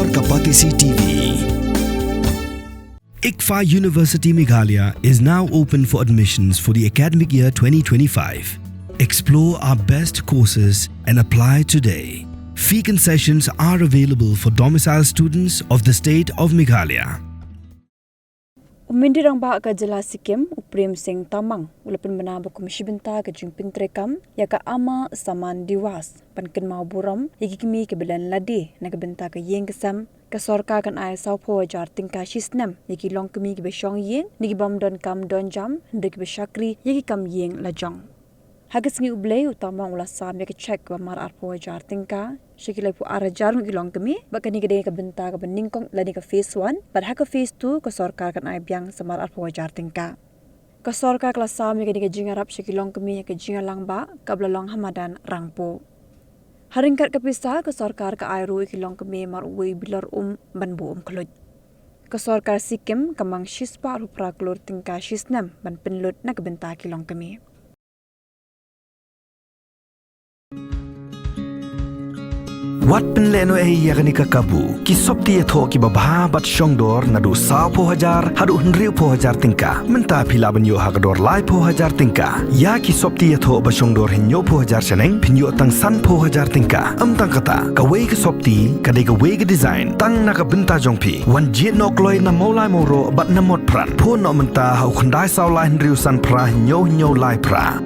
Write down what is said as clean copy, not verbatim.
Sorkar TV. ICFA University Meghalaya is now open for admissions for the academic year 2025. Explore our best courses and apply today. Fee concessions are available for domicile students of the state of Meghalaya. Umindirang ba ka jala Sikkim uprim sing tamang ulapin manabo kumishibenta ka jingpin trekam ya ka ama saman diwas panken mau buram yigikimi ke belan ladi nagabenta ka Ïing kesam ka Sorkar kan ai saupo Hajar tingka Shisnem yiki Longkmie ke Shong Ïing nigi bam don kam don jam ndik be shakri yiki kam Ïing la jong hagas ngi ublei utama ula sam ya ke check wa mar arpo Hajar tingka Shikilai pu Hajar ngi Longkmie bakani gede ka benta ka beningkong ladi ka phase 1 but ha ka phase 2 ka Sorkar kan ai biang samar arpo Hajar tingka ka Sorkar kala sam gede ka jingarap Shiki Longkmie ka jingalang ba kabla long hamadan rangpo haringkat ka pisa ka Sorkar ka ai ru ki Longkmie mar ui bilar banbu kluj ka Sorkar Sikkim kamang shispa rupra klur tingka Shisnem ban penlut na ka benta ki Longkmie. Wat penleno yakni ka kabu ki sopti tho ki babha bat Shong dor nadu sa po Hajar hadu hnriu po Hajar tingka menta phila banyo hagador lai po Hajar tingka ya ki sopti tho ba Shong dor hinyo po Hajar chaneng pinyo tang san po Hajar tingka tang kata ka wei ka sopti ka de ka wei ka design tang na ka benta jongpi wan jet nok loi na molai moro bat na mot pran po no menta hau khandai saw lai hnriu san pra hinyo lai pra